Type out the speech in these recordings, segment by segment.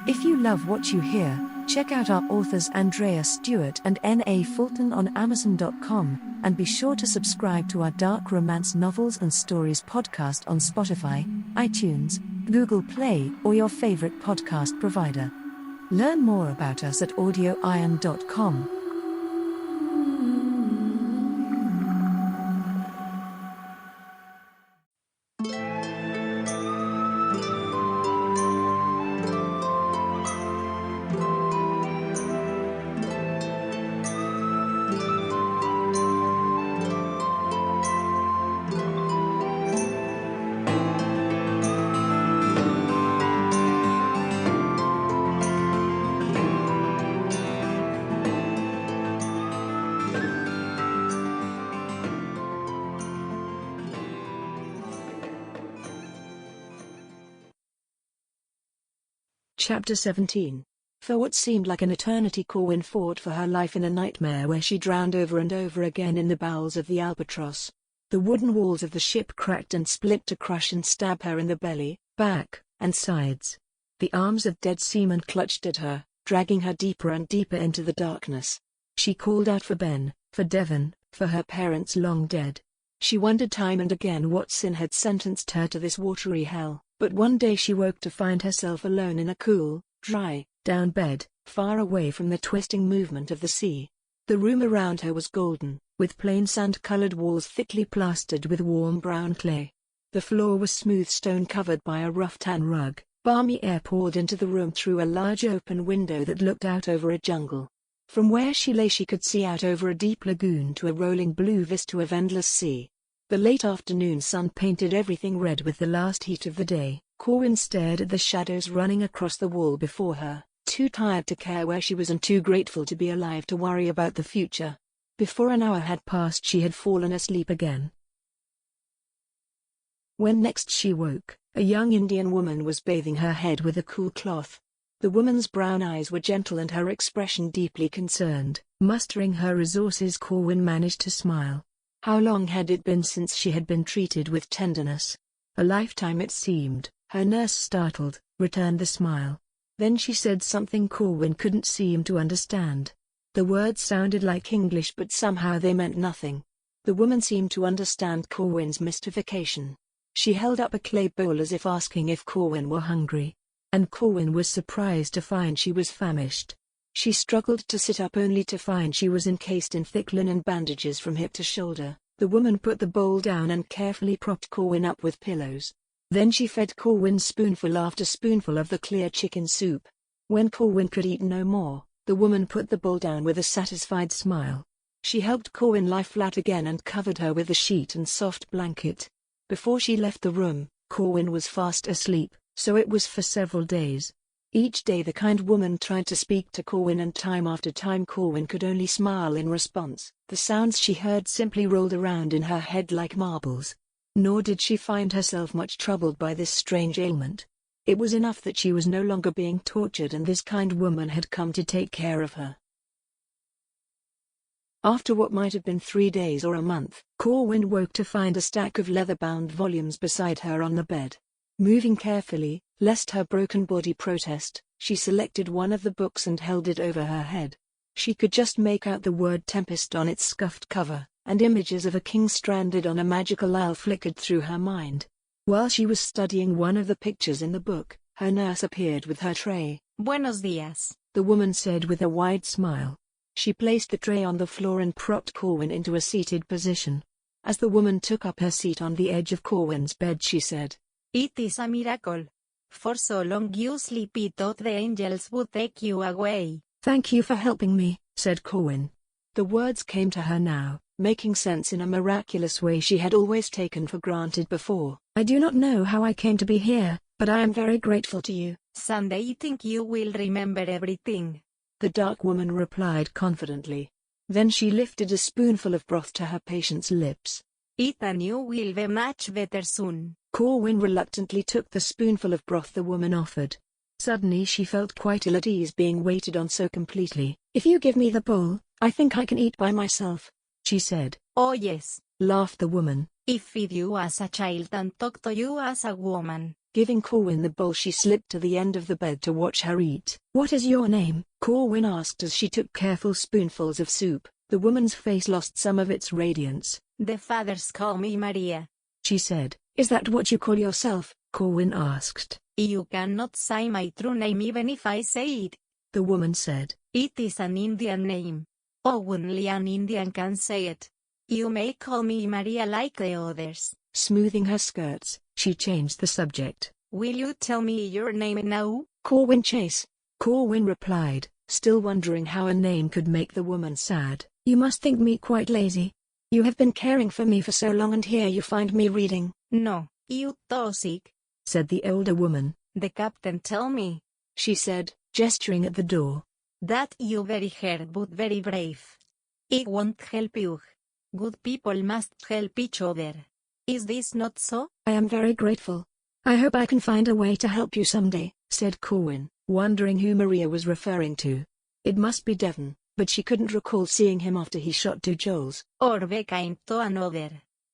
If you love what you hear, check out our authors Andreya, Stuart and N.A. Fulton on Amazon.com, and be sure to subscribe to our dark romance novels and stories podcast on Spotify, iTunes, Google Play, or your favorite podcast provider. Learn more about us at audioiron.com. Chapter 17. For what seemed like an eternity, Corwyn fought for her life in a nightmare where she drowned over and over again in the bowels of the albatross. The wooden walls of the ship cracked and split to crush and stab her in the belly, back, and sides. The arms of dead seamen clutched at her, dragging her deeper and deeper into the darkness. She called out for Ben, for Devon, for her parents long dead. She wondered time and again what sin had sentenced her to this watery hell. But one day she woke to find herself alone in a cool, dry, down bed, far away from the twisting movement of the sea. The room around her was golden, with plain sand-colored walls thickly plastered with warm brown clay. The floor was smooth stone covered by a rough tan rug. Balmy air poured into the room through a large open window that looked out over a jungle. From where she lay she could see out over a deep lagoon to a rolling blue vista of endless sea. The late afternoon sun painted everything red with the last heat of the day. Corwyn stared at the shadows running across the wall before her, too tired to care where she was and too grateful to be alive to worry about the future. Before an hour had passed she had fallen asleep again. When next she woke, a young Indian woman was bathing her head with a cool cloth. The woman's brown eyes were gentle and her expression deeply concerned. Mustering her resources, Corwyn managed to smile. How long had it been since she had been treated with tenderness? A lifetime it seemed. Her nurse, startled, returned the smile. Then she said something Corwyn couldn't seem to understand. The words sounded like English but somehow they meant nothing. The woman seemed to understand Corwyn's mystification. She held up a clay bowl as if asking if Corwyn were hungry. And Corwyn was surprised to find she was famished. She struggled to sit up only to find she was encased in thick linen bandages from hip to shoulder. The woman put the bowl down and carefully propped Corwyn up with pillows. Then she fed Corwyn spoonful after spoonful of the clear chicken soup. When Corwyn could eat no more, the woman put the bowl down with a satisfied smile. She helped Corwyn lie flat again and covered her with a sheet and soft blanket. Before she left the room, Corwyn was fast asleep, so it was for several days. Each day the kind woman tried to speak to Corwyn and time after time Corwyn could only smile in response. The sounds she heard simply rolled around in her head like marbles. Nor did she find herself much troubled by this strange ailment. It was enough that she was no longer being tortured and this kind woman had come to take care of her. After what might have been 3 days or a month, Corwyn woke to find a stack of leather-bound volumes beside her on the bed. Moving carefully, lest her broken body protest, she selected one of the books and held it over her head. She could just make out the word Tempest on its scuffed cover, and images of a king stranded on a magical isle flickered through her mind. While she was studying one of the pictures in the book, her nurse appeared with her tray. Buenos días, the woman said with a wide smile. She placed the tray on the floor and propped Corwyn into a seated position. As the woman took up her seat on the edge of Corwyn's bed she said, "It is a miracle. For so long you sleep I thought the angels would take you away." "Thank you for helping me," said Corwyn. The words came to her now, making sense in a miraculous way she had always taken for granted before. "I do not know how I came to be here, but I am very grateful to you." "Someday I think you will remember everything," the dark woman replied confidently. Then she lifted a spoonful of broth to her patient's lips. "It and you will be much better soon." Corwyn reluctantly took the spoonful of broth the woman offered. Suddenly she felt quite ill at ease being waited on so completely. "If you give me the bowl, I think I can eat by myself," she said. "Oh yes," laughed the woman. "If feed you as a child and talk to you as a woman, Giving Corwyn the bowl, she slipped to the end of the bed to watch her eat. "What is your name?" Corwyn asked as she took careful spoonfuls of soup. The woman's face lost some of its radiance. "The fathers call me Maria," she said. "Is that what you call yourself?" Corwyn asked. "You cannot say my true name even if I say it," the woman said. "It is an Indian name. Only an Indian can say it. You may call me Maria like the others." Smoothing her skirts, she changed the subject. "Will you tell me your name now?" "Corwyn Chase," Corwyn replied, still wondering how a name could make the woman sad. "You must think me quite lazy. You have been caring for me for so long and here you find me reading." "No, you toxic," said the older woman. "The captain tell me," she said, gesturing at the door, "that you very hard but very brave. It won't help you. Good people must help each other. Is this not so?" "I am very grateful. I hope I can find a way to help you someday," said Corwyn, wondering who Maria was referring to. It must be Devon, but she couldn't recall seeing him after he shot two Joels. "Or be kind to another.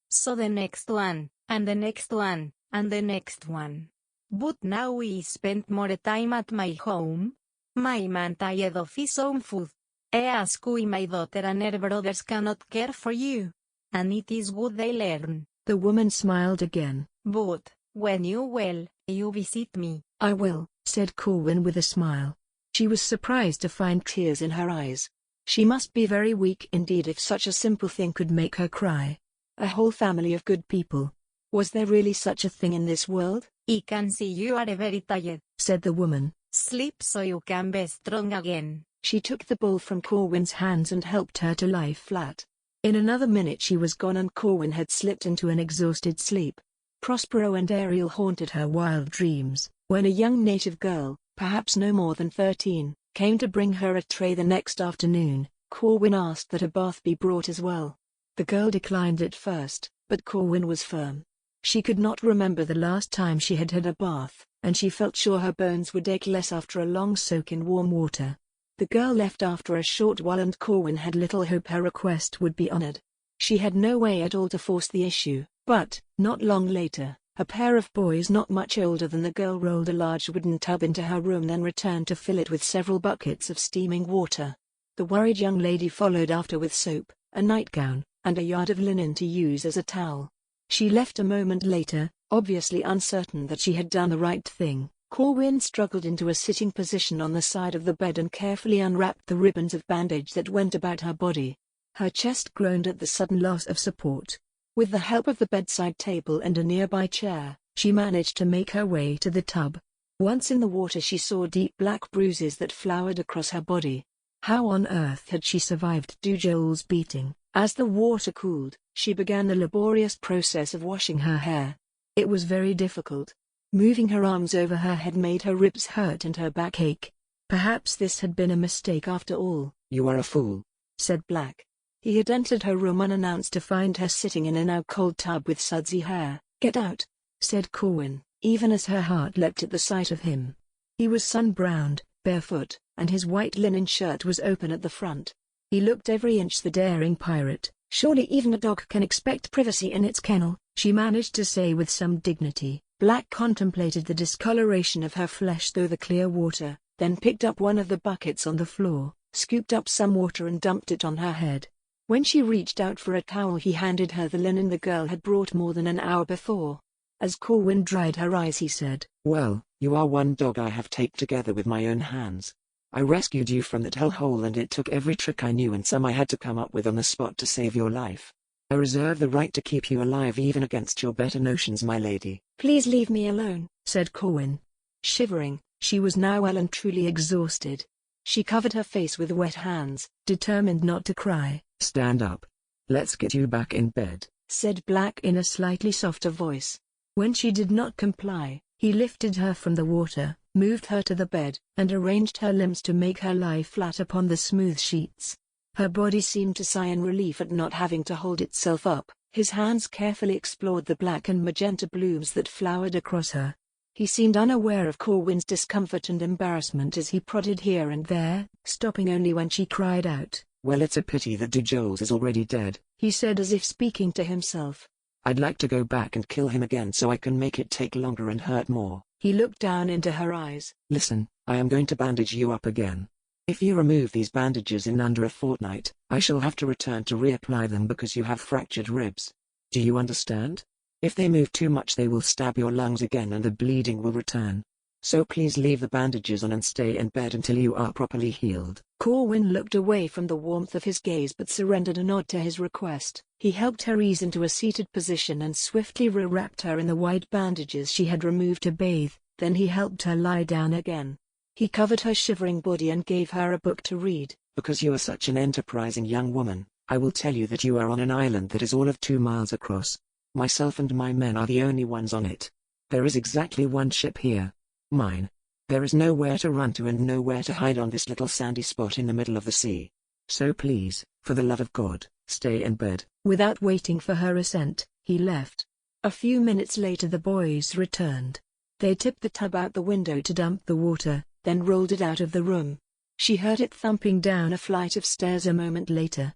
So the next one, and the next one, and the next one. But now we spend more time at my home. My man tired of his own food. I ask why my daughter and her brothers cannot care for you. And it is good they learn." The woman smiled again. "But, when you visit me." "I will," said Corwyn with a smile. She was surprised to find tears in her eyes. She must be very weak indeed if such a simple thing could make her cry. A whole family of good people. Was there really such a thing in this world? "I can see you are very tired," said the woman. "Sleep so you can be strong again." She took the bowl from Corwyn's hands and helped her to lie flat. In another minute she was gone and Corwyn had slipped into an exhausted sleep. Prospero and Ariel haunted her wild dreams, when a young native girl, perhaps no more than 13, came to bring her a tray the next afternoon. Corwyn asked that a bath be brought as well. The girl declined at first, but Corwyn was firm. She could not remember the last time she had had a bath, and she felt sure her bones would ache less after a long soak in warm water. The girl left after a short while and Corwyn had little hope her request would be honored. She had no way at all to force the issue, but, not long later, a pair of boys not much older than the girl rolled a large wooden tub into her room then returned to fill it with several buckets of steaming water. The worried young lady followed after with soap, a nightgown, and a yard of linen to use as a towel. She left a moment later, obviously uncertain that she had done the right thing. Corwyn struggled into a sitting position on the side of the bed and carefully unwrapped the ribbons of bandage that went about her body. Her chest groaned at the sudden loss of support. With the help of the bedside table and a nearby chair, she managed to make her way to the tub. Once in the water she saw deep black bruises that flowered across her body. How on earth had she survived 2 Joel's beating? As the water cooled, she began the laborious process of washing her hair. It was very difficult. Moving her arms over her head made her ribs hurt and her back ache. Perhaps this had been a mistake after all. "You are a fool," said Black. He had entered her room unannounced to find her sitting in a now cold tub with sudsy hair. "Get out," said Corwyn, even as her heart leapt at the sight of him. He was sun-browned, barefoot, and his white linen shirt was open at the front. He looked every inch the daring pirate. "Surely even a dog can expect privacy in its kennel," she managed to say with some dignity. Black contemplated the discoloration of her flesh through the clear water, then picked up one of the buckets on the floor, scooped up some water and dumped it on her head. When she reached out for a towel he handed her the linen the girl had brought more than an hour before. As Corwyn dried her eyes he said, "Well, you are one dog I have taped together with my own hands. I rescued you from that hellhole and it took every trick I knew and some I had to come up with on the spot to save your life. I reserve the right to keep you alive even against your better notions, my lady." "Please leave me alone," said Corwyn. Shivering, she was now well and truly exhausted. She covered her face with wet hands, determined not to cry. "Stand up. Let's get you back in bed," said Black in a slightly softer voice. When she did not comply, he lifted her from the water, moved her to the bed, and arranged her limbs to make her lie flat upon the smooth sheets. Her body seemed to sigh in relief at not having to hold itself up. His hands carefully explored the black and magenta blooms that flowered across her. He seemed unaware of Corwyn's discomfort and embarrassment as he prodded here and there, stopping only when she cried out. "Well, it's a pity that Joel's is already dead," he said as if speaking to himself. I'd like to go back and kill him again so I can make it take longer and hurt more. He looked down into her eyes. Listen, I am going to bandage you up again. If you remove these bandages in under a fortnight, I shall have to return to reapply them because you have fractured ribs. Do you understand? If they move too much they will stab your lungs again and the bleeding will return. So please leave the bandages on and stay in bed until you are properly healed. Corwyn looked away from the warmth of his gaze but surrendered a nod to his request. He helped her ease into a seated position and swiftly rewrapped her in the white bandages she had removed to bathe, then he helped her lie down again. He covered her shivering body and gave her a book to read. Because you are such an enterprising young woman, I will tell you that you are on an island that is all of 2 miles across. Myself and my men are the only ones on it. There is exactly one ship here. Mine. There is nowhere to run to and nowhere to hide on this little sandy spot in the middle of the sea. So please, for the love of God, stay in bed. Without waiting for her assent, he left. A few minutes later the boys returned. They tipped the tub out the window to dump the water, then rolled it out of the room. She heard it thumping down a flight of stairs a moment later.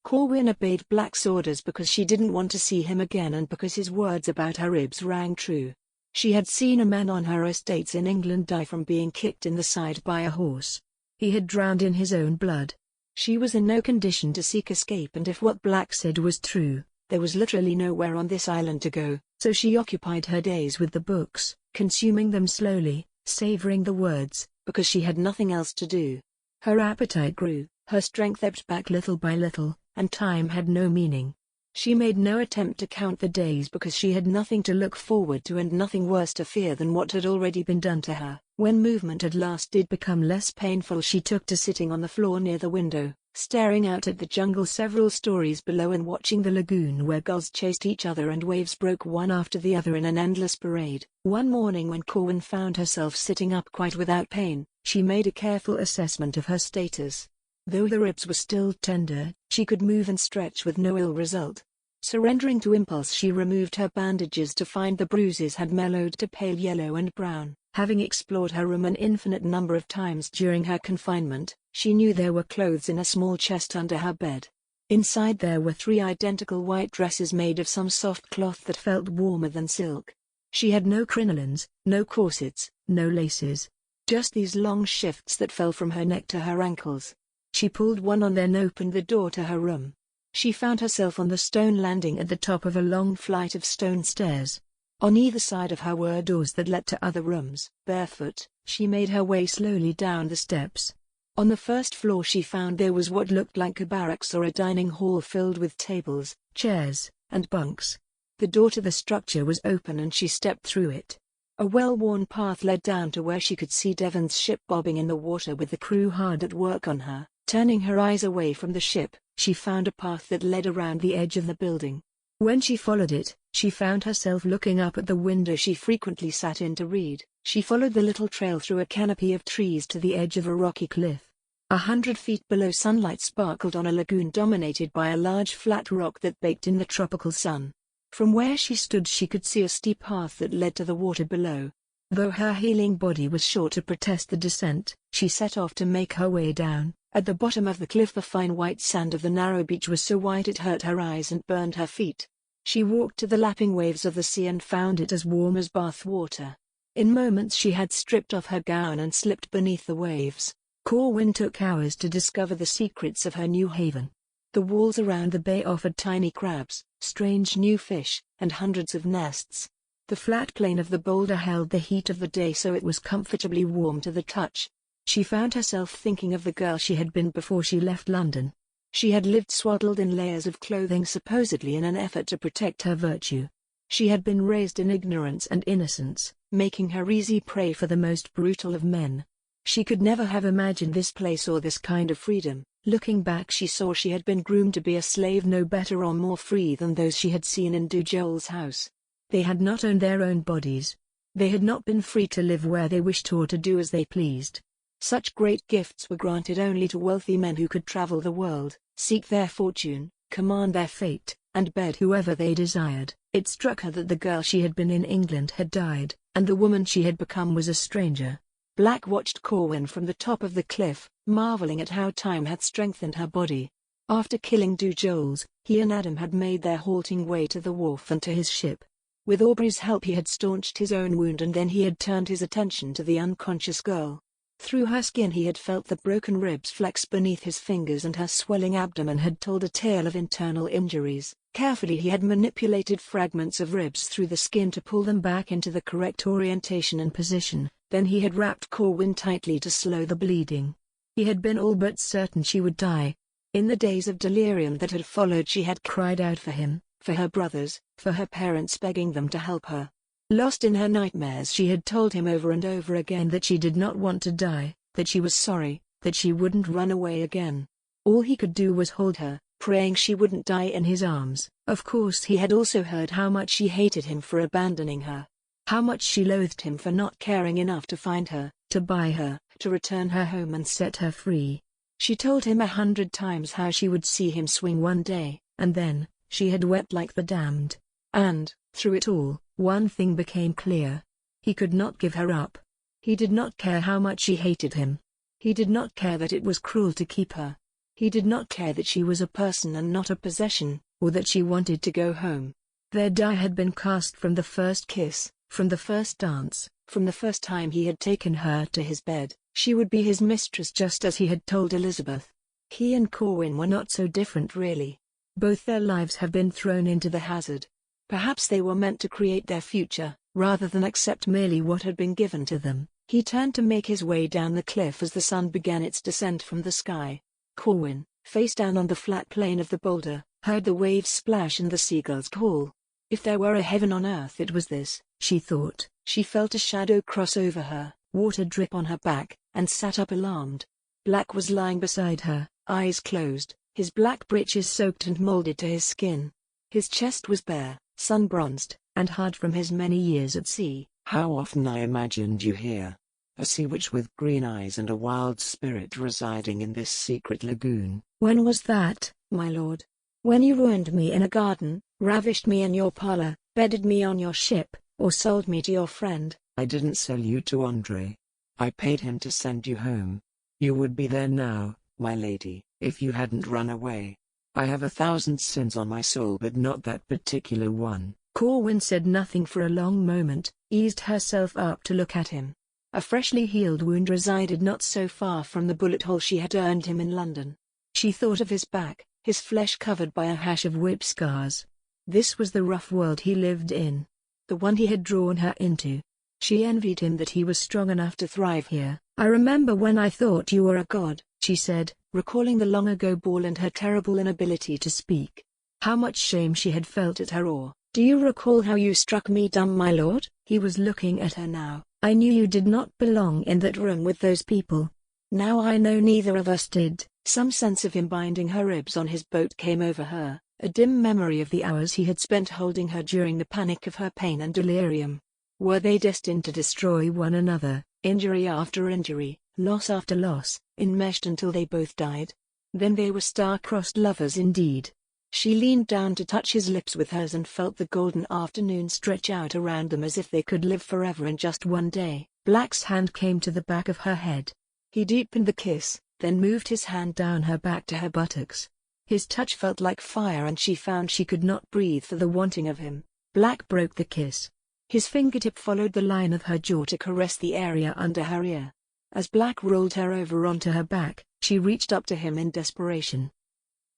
Corwyn obeyed Black's orders because she didn't want to see him again and because his words about her ribs rang true. She had seen a man on her estates in England die from being kicked in the side by a horse. He had drowned in his own blood. She was in no condition to seek escape, and if what Black said was true, there was literally nowhere on this island to go, so she occupied her days with the books, consuming them slowly, savoring the words, because she had nothing else to do. Her appetite grew, her strength ebbed back little by little, and time had no meaning. She made no attempt to count the days because she had nothing to look forward to and nothing worse to fear than what had already been done to her. When movement at last did become less painful, she took to sitting on the floor near the window, staring out at the jungle several stories below and watching the lagoon where gulls chased each other and waves broke one after the other in an endless parade. One morning when Corwyn found herself sitting up quite without pain, she made a careful assessment of her status. Though the ribs were still tender, she could move and stretch with no ill result. Surrendering to impulse, she removed her bandages to find the bruises had mellowed to pale yellow and brown. Having explored her room an infinite number of times during her confinement, she knew there were clothes in a small chest under her bed. Inside there were 3 identical white dresses made of some soft cloth that felt warmer than silk. She had no crinolines, no corsets, no laces. Just these long shifts that fell from her neck to her ankles. She pulled one on then opened the door to her room. She found herself on the stone landing at the top of a long flight of stone stairs. On either side of her were doors that led to other rooms. Barefoot, she made her way slowly down the steps. On the first floor she found there was what looked like a barracks or a dining hall filled with tables, chairs, and bunks. The door to the structure was open and she stepped through it. A well-worn path led down to where she could see Devon's ship bobbing in the water with the crew hard at work on her. Turning her eyes away from the ship, she found a path that led around the edge of the building. When she followed it, she found herself looking up at the window she frequently sat in to read. She followed the little trail through a canopy of trees to the edge of a rocky cliff. 100 feet below, sunlight sparkled on a lagoon dominated by a large flat rock that baked in the tropical sun. From where she stood she could see a steep path that led to the water below. Though her healing body was sure to protest the descent, she set off to make her way down. At the bottom of the cliff the fine white sand of the narrow beach was so white it hurt her eyes and burned her feet. She walked to the lapping waves of the sea and found it as warm as bath water. In moments she had stripped off her gown and slipped beneath the waves. Corwyn took hours to discover the secrets of her new haven. The walls around the bay offered tiny crabs, strange new fish, and hundreds of nests. The flat plain of the boulder held the heat of the day so it was comfortably warm to the touch. She found herself thinking of the girl she had been before she left London. She had lived swaddled in layers of clothing supposedly in an effort to protect her virtue. She had been raised in ignorance and innocence, making her easy prey for the most brutal of men. She could never have imagined this place or this kind of freedom. Looking back she saw she had been groomed to be a slave no better or more free than those she had seen in Joel's house. They had not owned their own bodies. They had not been free to live where they wished or to do as they pleased. Such great gifts were granted only to wealthy men who could travel the world, seek their fortune, command their fate, and bed whoever they desired. It struck her that the girl she had been in England had died, and the woman she had become was a stranger. Black watched Corwyn from the top of the cliff, marveling at how time had strengthened her body. After killing Du Joels, he and Adam had made their halting way to the wharf and to his ship. With Aubrey's help he had staunched his own wound and then he had turned his attention to the unconscious girl. Through her skin he had felt the broken ribs flex beneath his fingers and her swelling abdomen had told a tale of internal injuries. Carefully he had manipulated fragments of ribs through the skin to pull them back into the correct orientation and position, then he had wrapped Corwyn tightly to slow the bleeding. He had been all but certain she would die. In the days of delirium that had followed she had cried out for him, for her brothers, for her parents, begging them to help her. Lost in her nightmares she had told him over and over again that she did not want to die, that she was sorry, that she wouldn't run away again. All he could do was hold her, praying she wouldn't die in his arms. Of course he had also heard how much she hated him for abandoning her. How much she loathed him for not caring enough to find her, to buy her, to return her home and set her free. She told him 100 times how she would see him swing one day, and then, she had wept like the damned. And, through it all, one thing became clear. He could not give her up. He did not care how much she hated him. He did not care that it was cruel to keep her. He did not care that she was a person and not a possession, or that she wanted to go home. Their die had been cast from the first kiss, from the first dance, from the first time he had taken her to his bed. She would be his mistress just as he had told Elizabeth. He and Corwyn were not so different really. Both their lives have been thrown into the hazard. Perhaps they were meant to create their future, rather than accept merely what had been given to them. He turned to make his way down the cliff as the sun began its descent from the sky. Corwyn, face down on the flat plain of the boulder, heard the waves splash and the seagulls call. If there were a heaven on earth it was this, she thought. She felt a shadow cross over her, water drip on her back, and sat up alarmed. Black was lying beside her, eyes closed, his black breeches soaked and molded to his skin. His chest was bare, sun-bronzed, and hard from his many years at sea. How often I imagined you here. A sea witch with green eyes and a wild spirit residing in this secret lagoon. When was that, my lord? When you ruined me in a garden, ravished me in your parlor, bedded me on your ship, or sold me to your friend? I didn't sell you to Andreya. I paid him to send you home. You would be there now, my lady, if you hadn't run away. I have 1,000 sins on my soul but not that particular one. Corwyn said nothing for a long moment, eased herself up to look at him. A freshly healed wound resided not so far from the bullet hole she had earned him in London. She thought of his back, his flesh covered by a hash of whip scars. This was the rough world he lived in. The one he had drawn her into. She envied him that he was strong enough to thrive here. I remember when I thought you were a god, she said, recalling the long-ago ball and her terrible inability to speak. How much shame she had felt at her awe. Do you recall how you struck me dumb, my lord? He was looking at her now. I knew you did not belong in that room with those people. Now I know neither of us did. Some sense of him binding her ribs on his boat came over her, a dim memory of the hours he had spent holding her during the panic of her pain and delirium. Were they destined to destroy one another, injury after injury, loss after loss, enmeshed until they both died? Then they were star-crossed lovers indeed. She leaned down to touch his lips with hers and felt the golden afternoon stretch out around them as if they could live forever in just one day. Black's hand came to the back of her head. He deepened the kiss, then moved his hand down her back to her buttocks. His touch felt like fire and she found she could not breathe for the wanting of him. Black broke the kiss. His fingertip followed the line of her jaw to caress the area under her ear. As Black rolled her over onto her back, she reached up to him in desperation.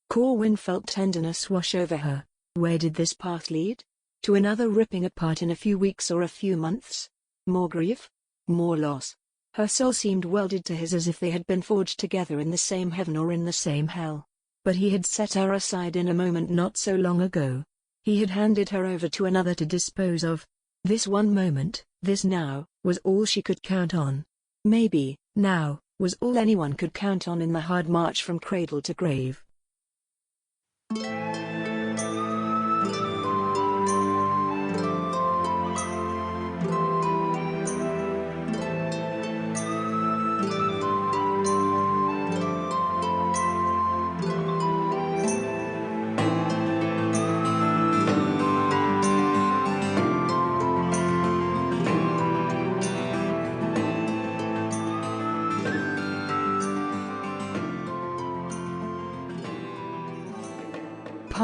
Corwyn felt tenderness wash over her. Where did this path lead? To another ripping apart in a few weeks or a few months? More grief? More loss? Her soul seemed welded to his as if they had been forged together in the same heaven or in the same hell. But he had set her aside in a moment not so long ago. He had handed her over to another to dispose of. This one moment, this now, was all she could count on. Maybe, now, was all anyone could count on in the hard march from cradle to grave.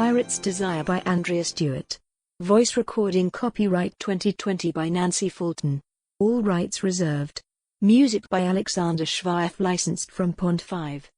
Pirate's Desire by Andreya Stuart. Voice recording copyright 2020 by Nancy Fulton. All rights reserved. Music by Alexander Schweif licensed from Pond 5.